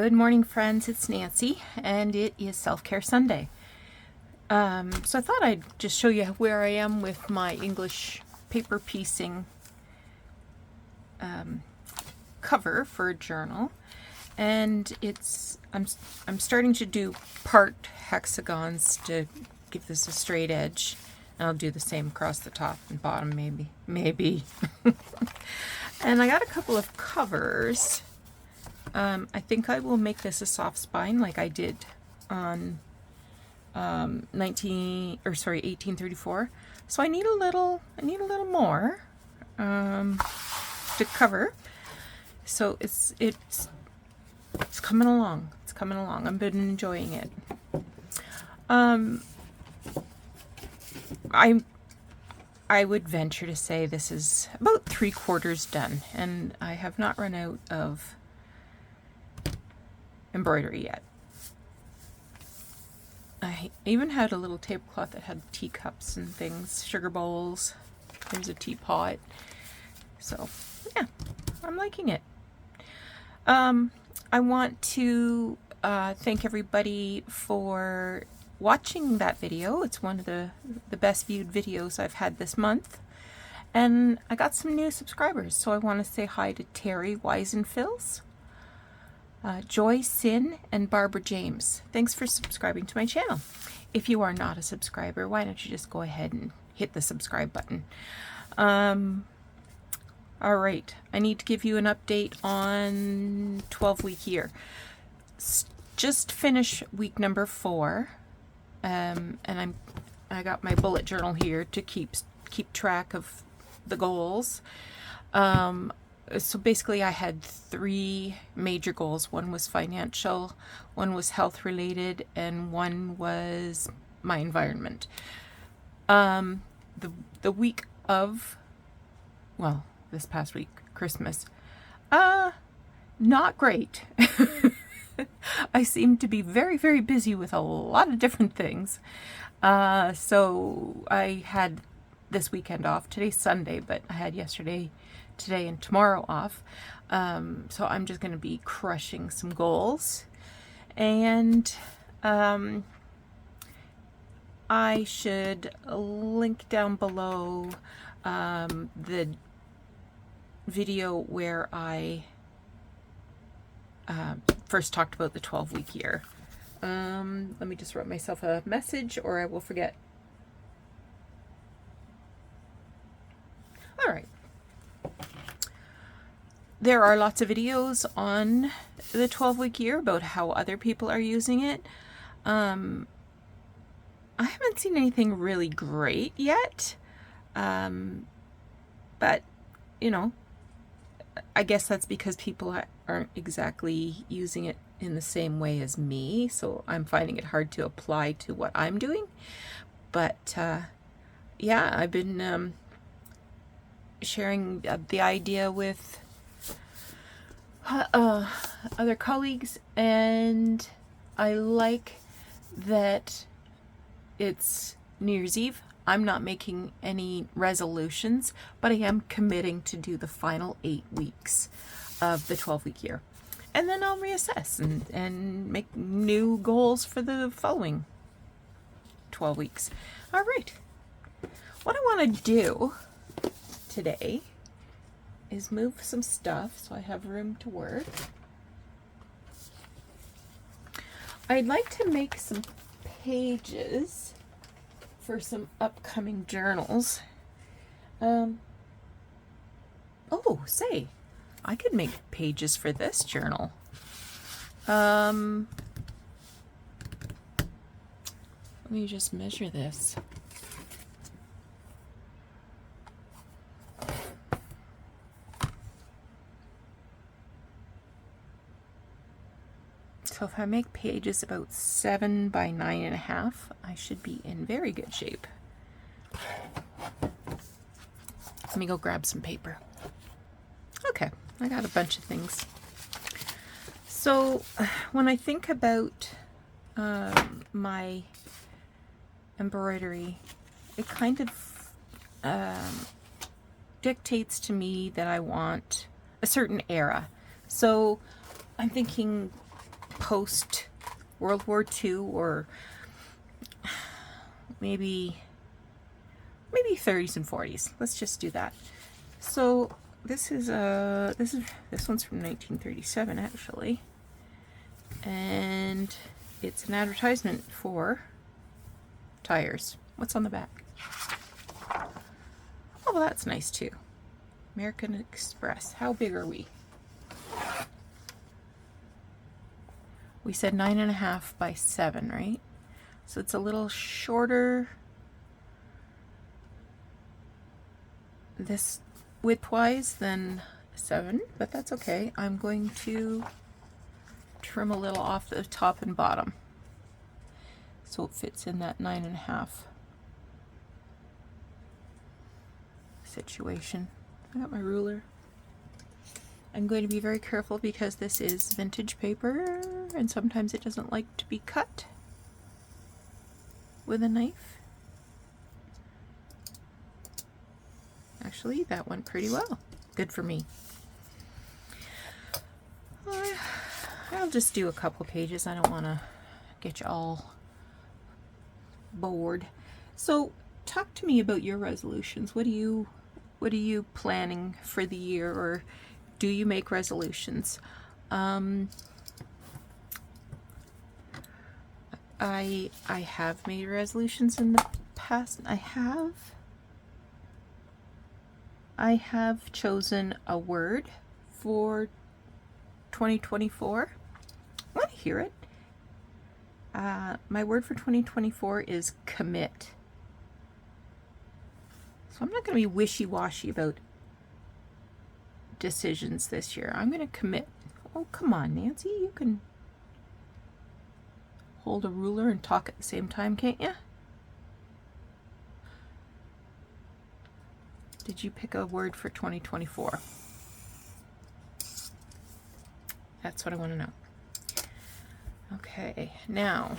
Good morning, friends. It's Nancy, and it is Self-Care Sunday. So I thought I'd just show you where I am with my English paper piecing cover for a journal, and I'm starting to do part hexagons to give this a straight edge, and I'll do the same across the top and bottom, maybe. And I got a couple of covers. I think I will make this a soft spine like I did on 1834. So I need a little more to cover. So it's coming along. It's coming along. I've been enjoying it. I would venture to say this is about 3/4 done, and I have not run out of embroidery yet. I even had a little tablecloth that had teacups and things, sugar bowls. There's a teapot. So yeah, I'm liking it. I want to thank everybody for watching that video. It's one of the best viewed videos I've had this month. And I got some new subscribers, so I want to say hi to Terry Weisenfils, Joy Sin, and Barbara James. Thanks for subscribing to my channel. If you are not a subscriber, why don't you just go ahead and hit the subscribe button. All right, I need to give you an update on 12-week year. Just finished week number 4, and I got my bullet journal here to keep track of the goals. So basically I had 3 major goals. One was financial, one was health related, and one was my environment. The week of, well, this past week, Christmas, not great. I seem to be very, very busy with a lot of different things. So I had this weekend off. Today's Sunday, but I had yesterday, today, and tomorrow off. So I'm just going to be crushing some goals. And I should link down below the video where I first talked about the 12-week year. Let me just write myself a message or I will forget. All right. There are lots of videos on the 12-week year about how other people are using it. I haven't seen anything really great yet. But, you know, I guess that's because people aren't exactly using it in the same way as me, so I'm finding it hard to apply to what I'm doing. But yeah, I've been sharing the idea with other colleagues, and I like that it's New Year's Eve. I'm not making any resolutions, but I am committing to do the final 8 weeks of the 12-week year. And then I'll reassess and make new goals for the following 12 weeks. All right. What I want to do today is move some stuff so I have room to work. I'd like to make some pages for some upcoming journals. Oh, say, I could make pages for this journal. Let me just measure this. So if I make pages about 7 by 9.5, I should be in very good shape. Let me go grab some paper. Okay, I got a bunch of things. So when I think about my embroidery, it kind of dictates to me that I want a certain era. So I'm thinking post World War II, or maybe 30s and 40s. Let's just do that. So this one's from 1937 actually, and it's an advertisement for tires. What's on the back? Oh, well, that's nice too. American Express. How big are we? We said 9.5 by 7, right? So it's a little shorter this width-wise than 7, but that's okay. I'm going to trim a little off the top and bottom so it fits in that 9.5 situation. I got my ruler. I'm going to be very careful because this is vintage paper and sometimes it doesn't like to be cut with a knife. Actually, that went pretty well. Good for me. I'll just do a couple pages. I don't want to get you all bored. So, talk to me about your resolutions. What are you planning for the year, or do you make resolutions? I have made resolutions in the past. I have chosen a word for 2024. I want to hear it. My word for 2024 is commit. So I'm not going to be wishy-washy about decisions this year. I'm going to commit. Oh, come on, Nancy. You can hold a ruler and talk at the same time, can't you? Did you pick a word for 2024? That's what I want to know. Okay, now,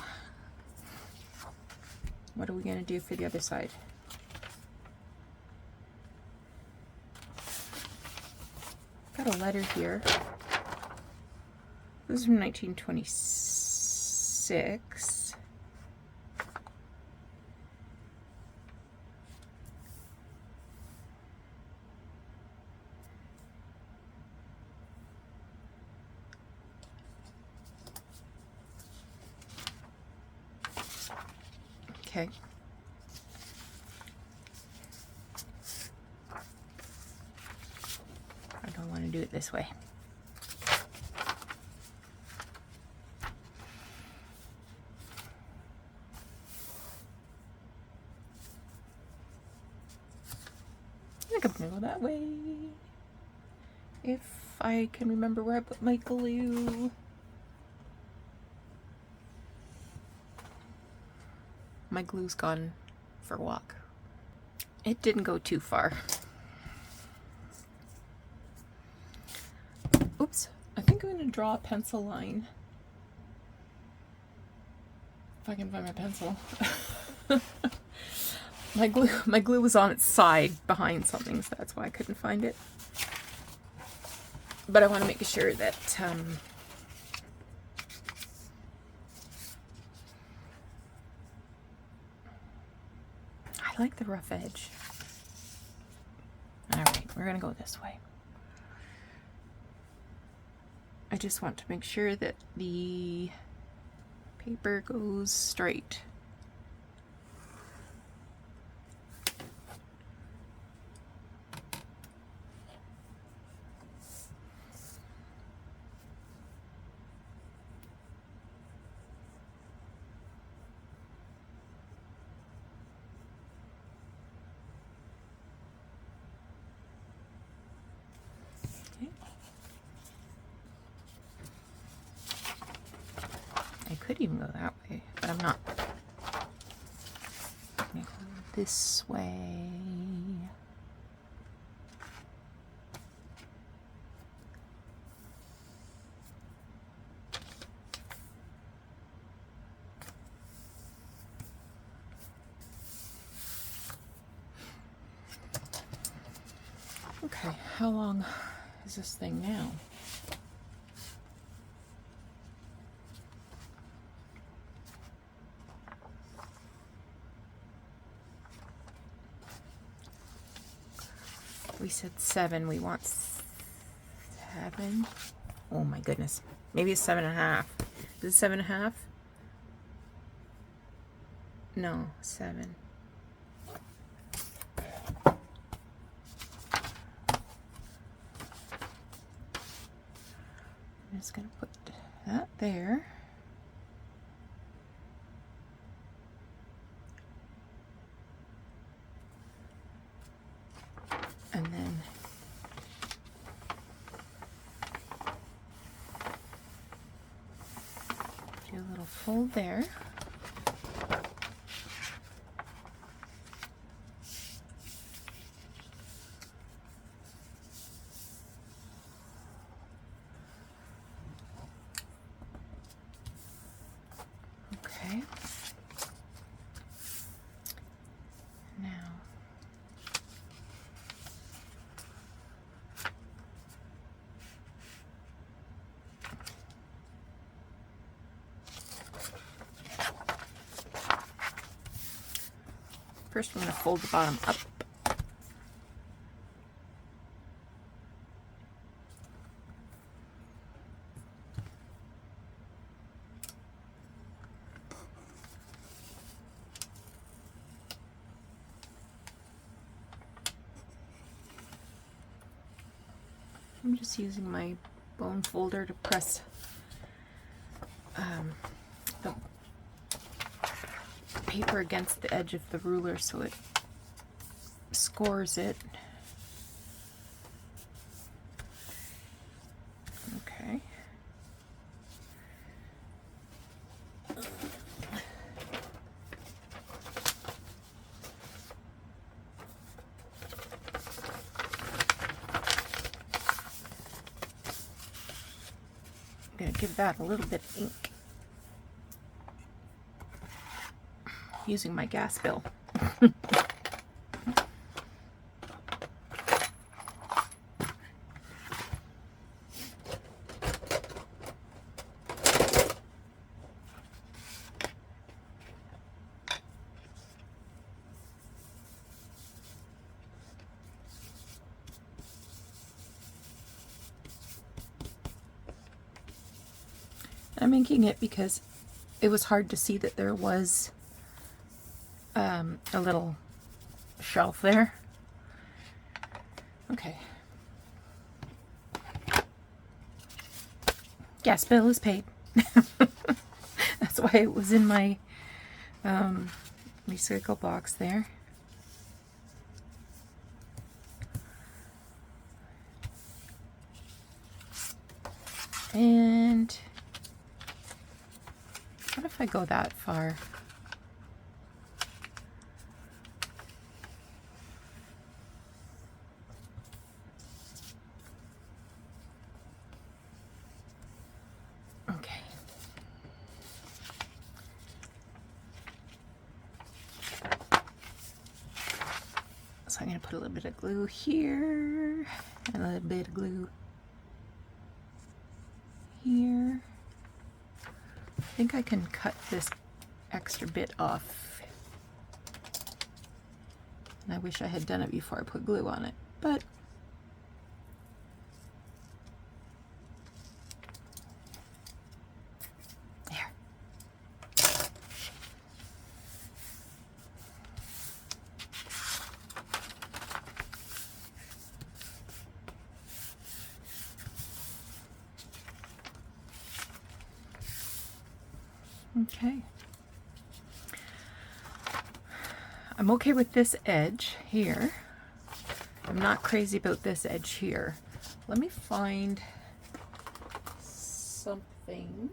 what are we going to do for the other side? Got a letter here. This is from 1926. Okay. I don't want to do it this way. I think I'm going to go that way. If I can remember where I put my glue. My glue's gone for a walk. It didn't go too far. Oops, I think I'm going to draw a pencil line. If I can find my pencil. My glue was on its side behind something, so that's why I couldn't find it. But I want to make sure that I like the rough edge. Alright, we're going to go this way. I just want to make sure that the paper goes straight. I could even go that way, but I'm not. I'm gonna go this way. Okay, how long is this thing now? We said 7. We want 7. Oh my goodness. Maybe it's 7.5. Is it 7.5? No, 7. I'm just going to put that there. And then do a little fold there. Okay. Now first I'm going to fold the bottom up. I'm just using my bone folder to press the paper against the edge of the ruler so it scores it. Okay. I'm going to give that a little bit of ink using my gas bill. I'm inking it because it was hard to see that there was a little shelf there. Okay. Gas bill is paid. That's why it was in my recycle box there. And what if I go that far? Okay. So I'm going to put a little bit of glue here, and a little bit of glue here. I think I can cut this extra bit off. And I wish I had done it before I put glue on it, but there. Okay. I'm okay with this edge here. I'm not crazy about this edge here. Let me find something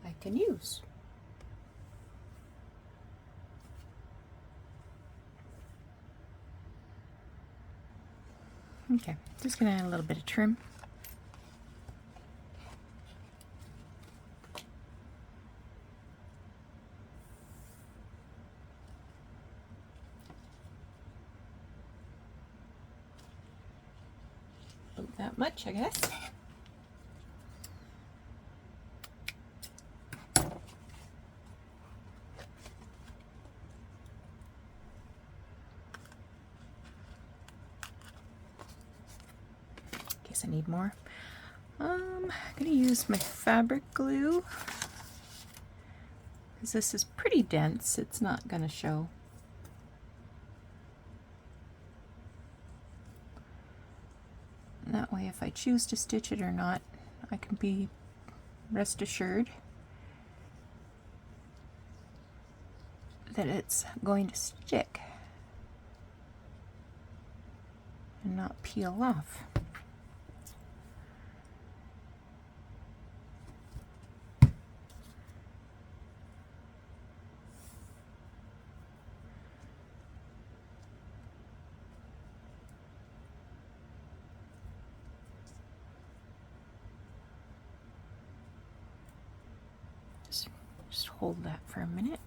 I can use. Okay, just gonna add a little bit of trim. About that much, I guess. in case I need more. I'm gonna use my fabric glue because this is pretty dense. It's not gonna show. And that way, if I choose to stitch it or not, I can be rest assured that it's going to stick and not peel off. Just hold that for a minute.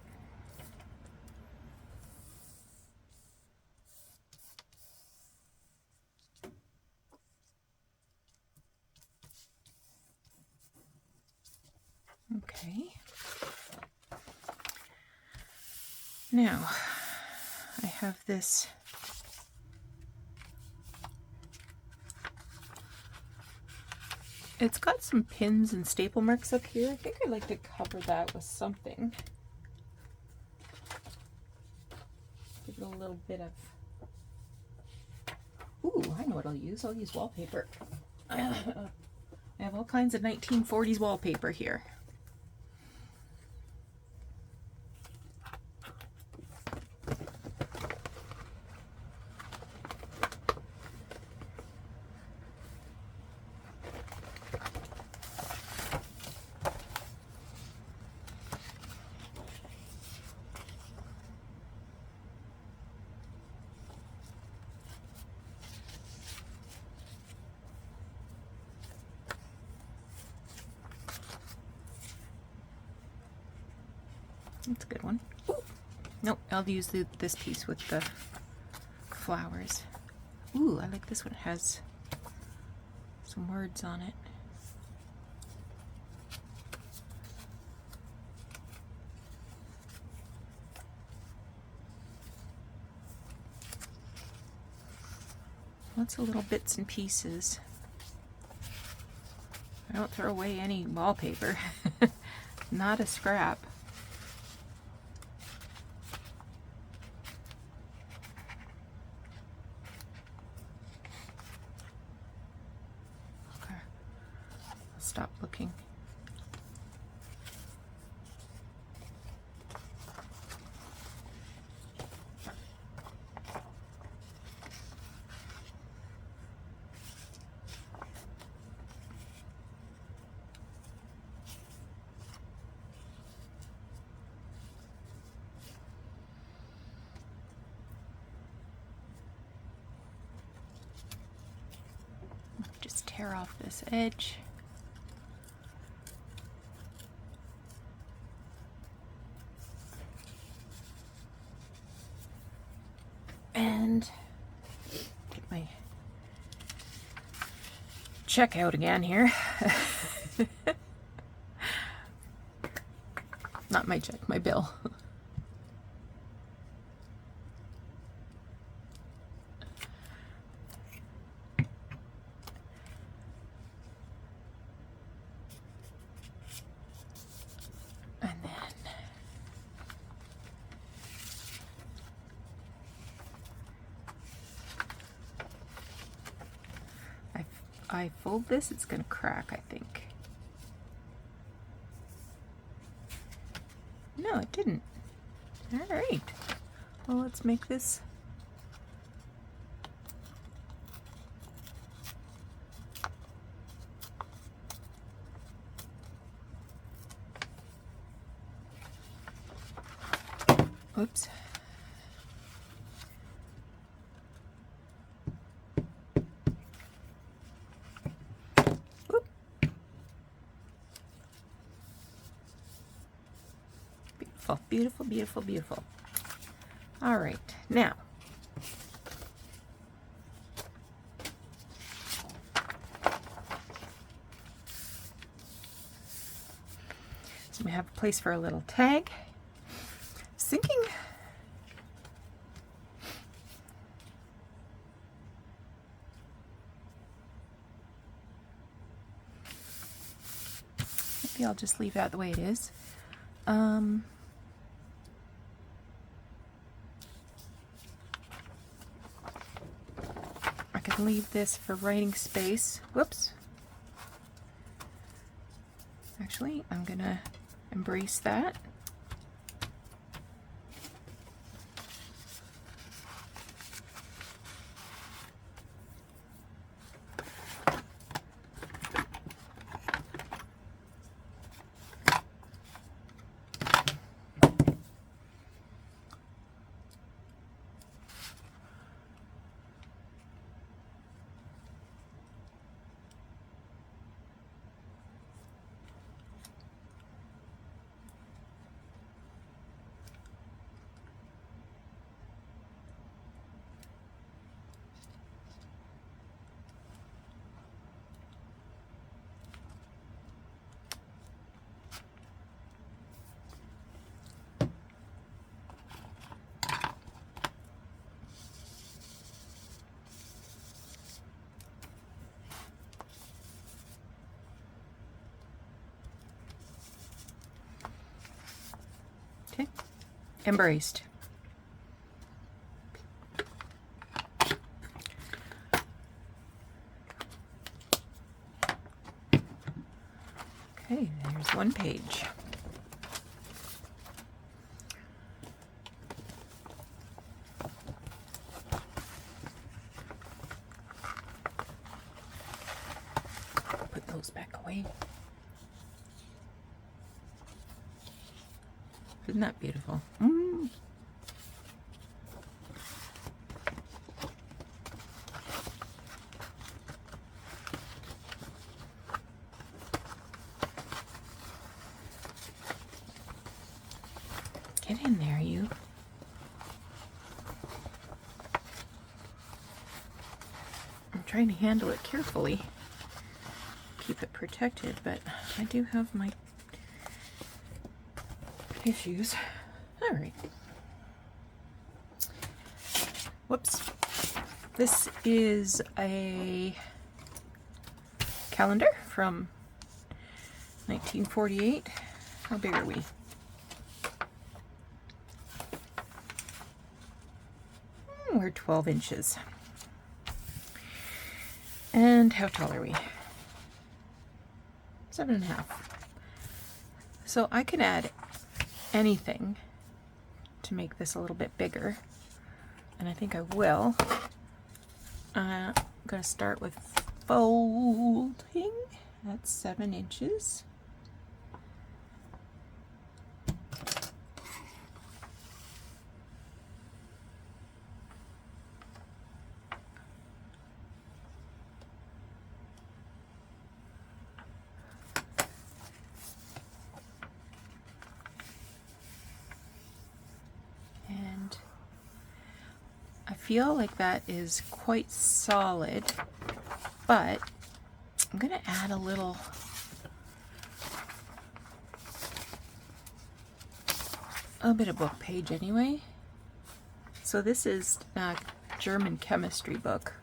Okay. Now, I have this it's got some pins and staple marks up here. I think I'd like to cover that with something. Give it a little bit of... Ooh, I know what I'll use. I'll use wallpaper. I have all kinds of 1940s wallpaper here. That's a good one. Ooh. Nope, I'll use this piece with the flowers. Ooh, I like this one. It has some words on it. Lots of little bits and pieces. I don't throw away any wallpaper. Not a scrap. Okay. I'll stop looking. Just tear off this edge. And get my check out again here. Not my check, my bill. I fold this, it's gonna crack, I think. No, it didn't. All right. Well, let's make this. Oops. Beautiful, beautiful, beautiful. All right, now so we have a place for a little tag. Thinking maybe I'll just leave that the way it is. I can leave this for writing space. Whoops. Actually, I'm gonna embrace that. Okay, embraced. Okay, there's one page. Put those back away. Isn't that beautiful? Get in there, you. I'm trying to handle it carefully. Keep it protected, but I do have my issues. All right. Whoops. This is a calendar from 1948. How big are we? We're 12 inches. And how tall are we? 7.5. So I can add anything to make this a little bit bigger, and I think I will. I'm going to start with folding. That's 7 inches. I feel like that is quite solid, but I'm going to add a bit of book page anyway. So this is a German chemistry book.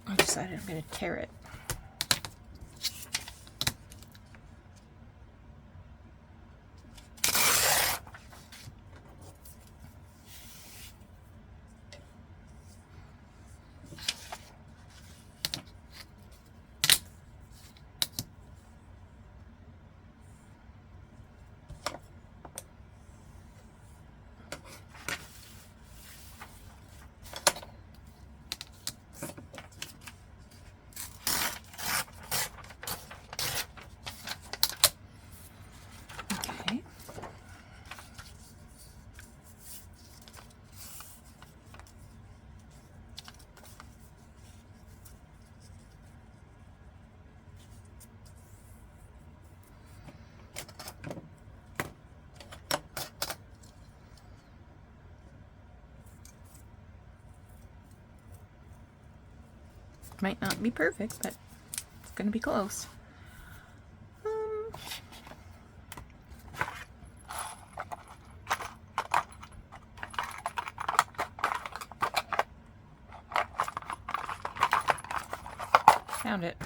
I decided I'm going to tear it. Might not be perfect, but it's going to be close. Found it.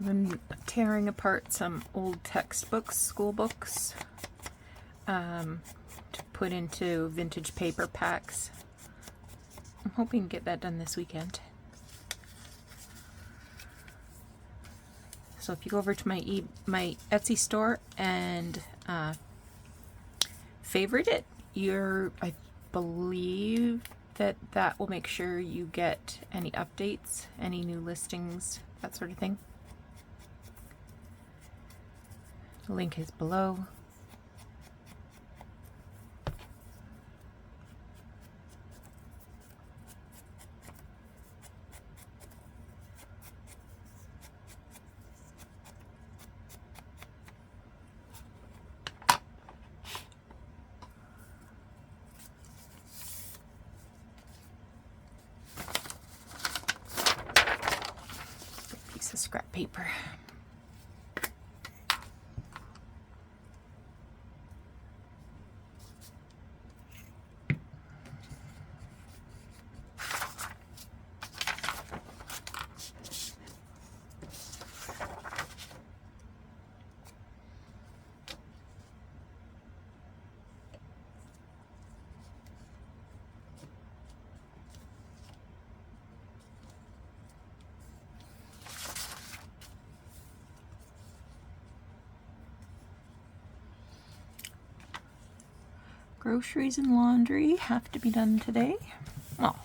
I've been tearing apart some old textbooks, school books, to put into vintage paper packs. I'm hoping to get that done this weekend. So if you go over to my Etsy store and favorite it, I believe that will make sure you get any updates, any new listings, that sort of thing. The link is below. Piece of scrap paper. Groceries and laundry have to be done today. Well,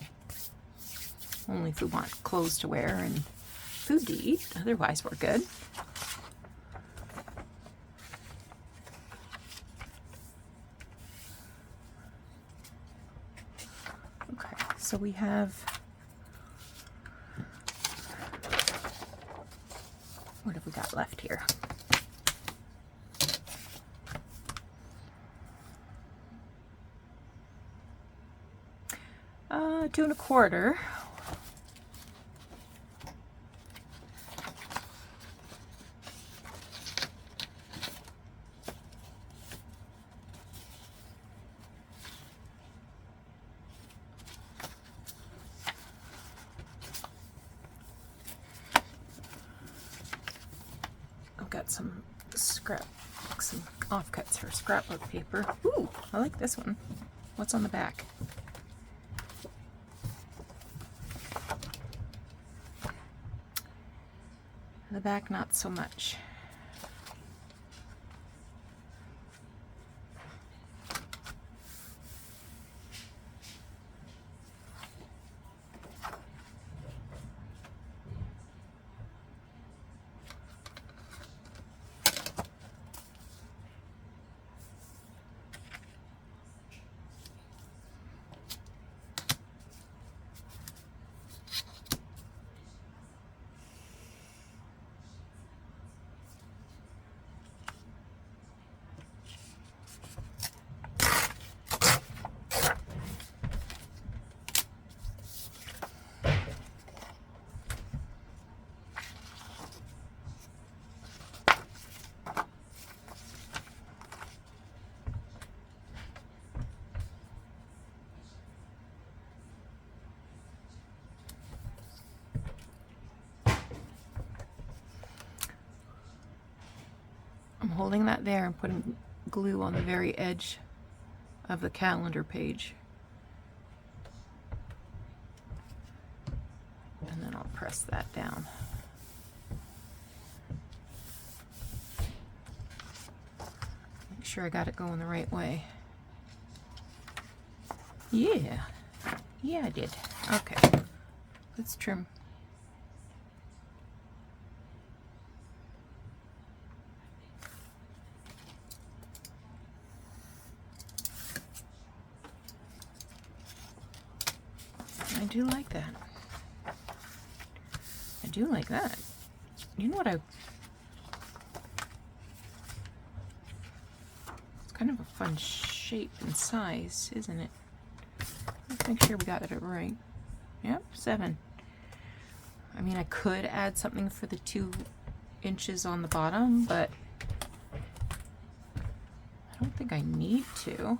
only if we want clothes to wear and food to eat. Otherwise, we're good. Okay, so we have... what have we got left here? $2 1/4. I've got some offcuts for scrapbook paper. Ooh, I like this one. What's on the back? The back, not so much. I'm holding that there and putting glue on the very edge of the calendar page. And then I'll press that down. Make sure I got it going the right way. Yeah. Yeah, I did. Okay. Let's trim. I do like that. do like that. You know what it's kind of a fun shape and size, isn't it? Let's make sure we got it right. Yep, 7. I mean, I could add something for the 2 inches on the bottom, but I don't think I need to.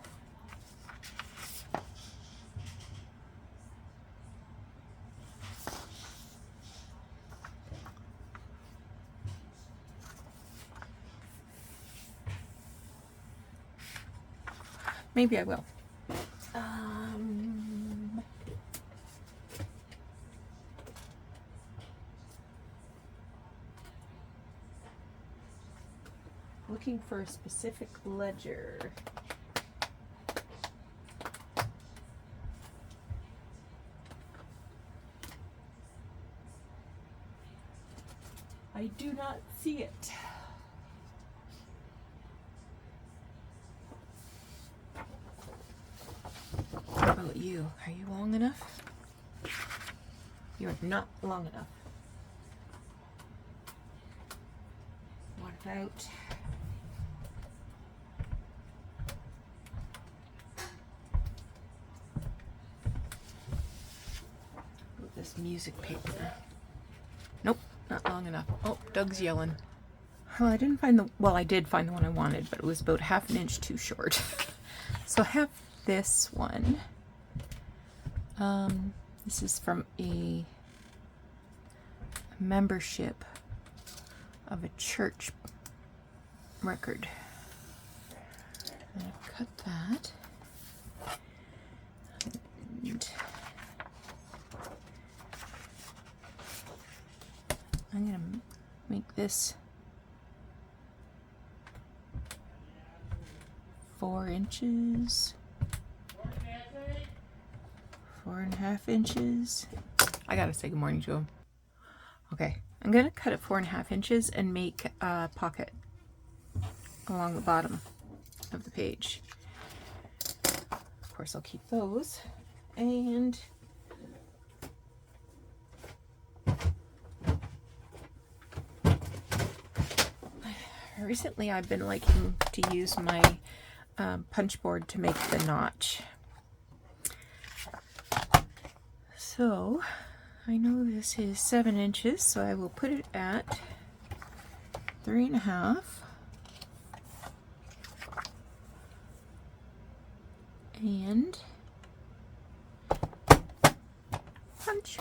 Maybe I will. Looking for a specific ledger. I do not see it. How about you? Are you long enough? You are not long enough. What about this music paper? Nope, not long enough. Oh, Doug's yelling. Well, I didn't find well, I did find the one I wanted, but it was about ½ an inch too short. So I have this one. This is from a membership of a church record. I'm gonna cut that. And I'm gonna make this 4 inches. 4.5 inches. I gotta say good morning to him. Okay, I'm gonna cut it 4.5 inches and make a pocket along the bottom of the page. Of course, I'll keep those. And recently I've been liking to use my punch board to make the notch. So I know this is 7 inches, so I will put it at 3.5. And punch.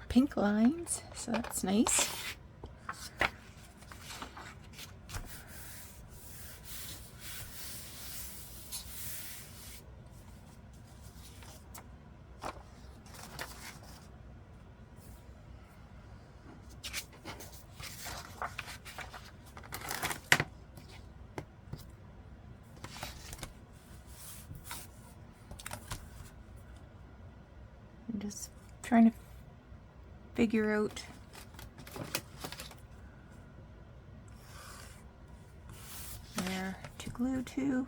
Pink lines, so that's nice. I'm just trying to figure out where to glue to.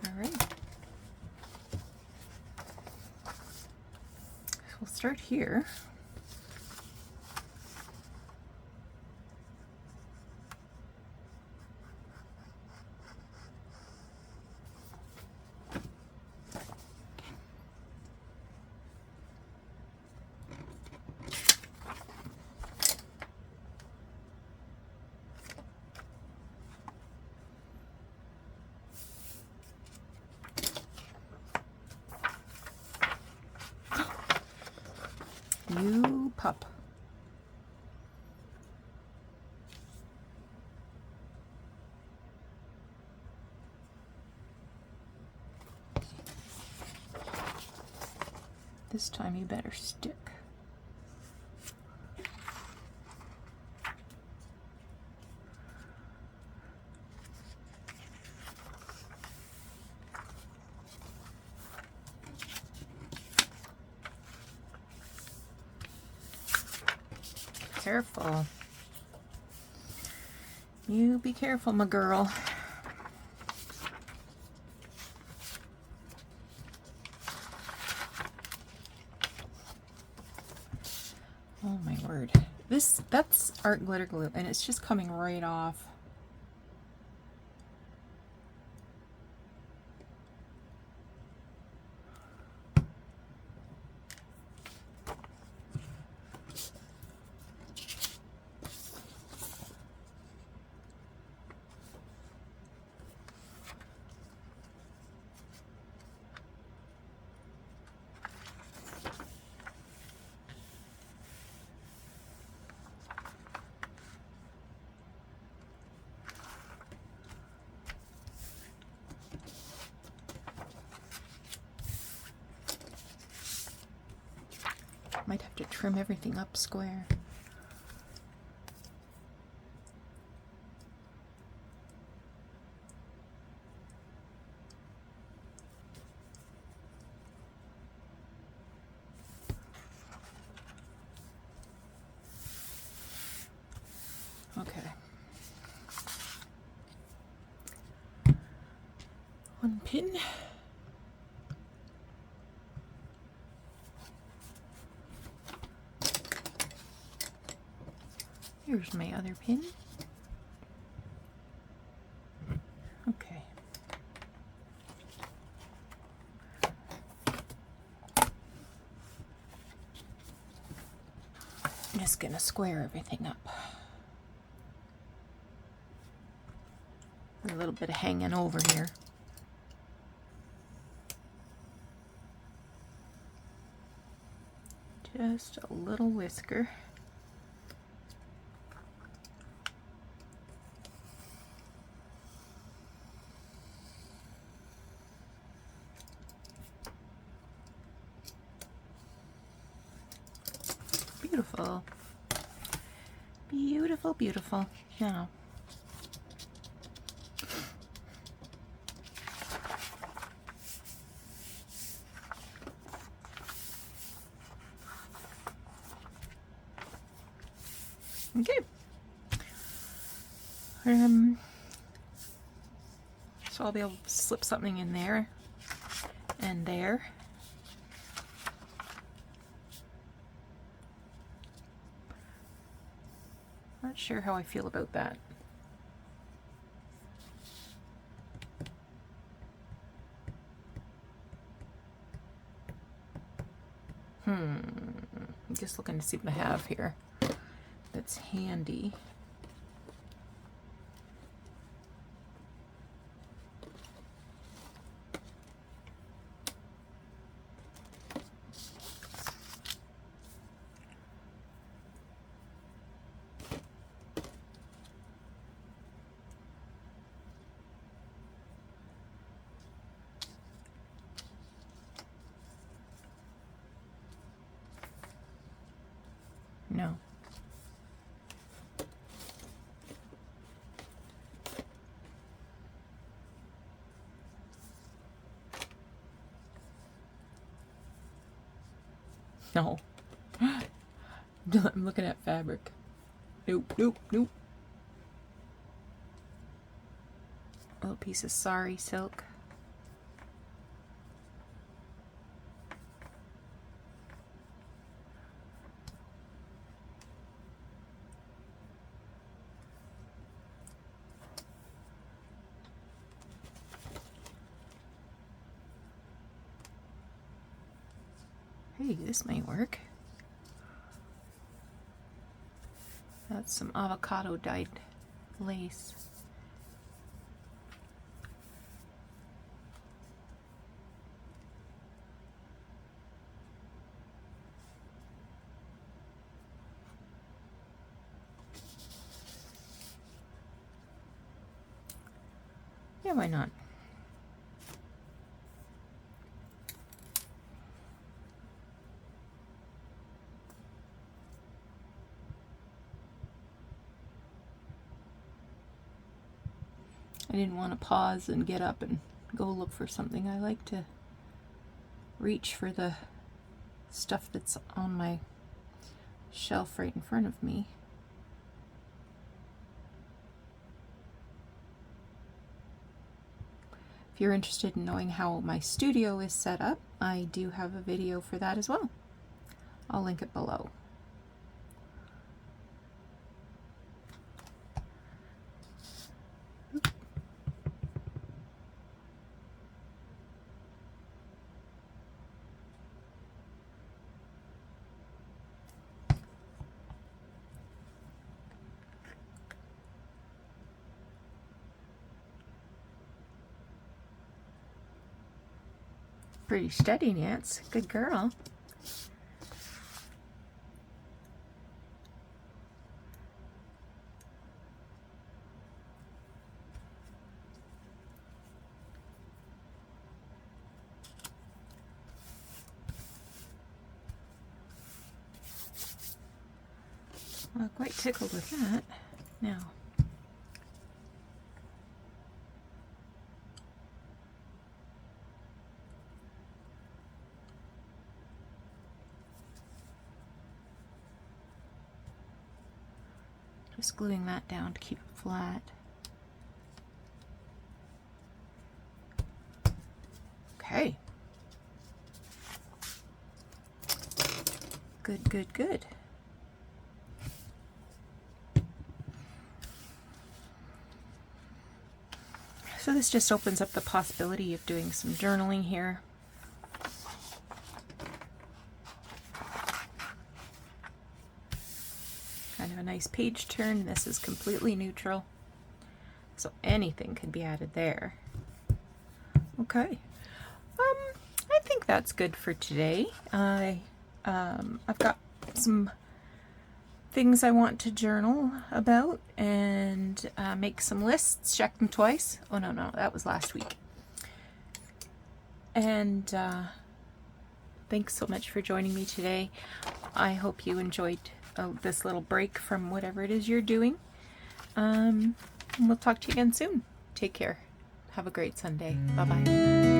All right. We'll start here. You pup. This time you better stick. Careful. You be careful, my girl. Oh my word. That's art glitter glue and it's just coming right off. Might have to trim everything up square. Okay. One pin. Here's my other pin. Okay. I'm just gonna square everything up. A little bit of hanging over here. Just a little whisker. Beautiful. Beautiful, beautiful. Now, okay. So I'll be able to slip something in there and there. Not sure how I feel about that. I'm just looking to see what I have here that's handy. No. No. I'm looking at fabric. Nope, nope, nope. A little piece of sari silk. Hey, this might work. That's some avocado dyed lace. Yeah, why not? I didn't want to pause and get up and go look for something. I like to reach for the stuff that's on my shelf right in front of me. If you're interested in knowing how my studio is set up, I do have a video for that as well. I'll link it below. Pretty steady, Nance. Good girl. I'm quite tickled with that. Now, just gluing that down to keep it flat. Okay. Good, good, good. So this just opens up the possibility of doing some journaling here. Kind of a nice page turn. This is completely neutral, so anything can be added there. Okay, I think that's good for today. I've got some things I want to journal about and make some lists, check them twice. Oh no, that was last week. And thanks so much for joining me today. I hope you enjoyed this little break from whatever it is you're doing. We'll talk to you again soon. Take care. Have a great Sunday. Bye-bye.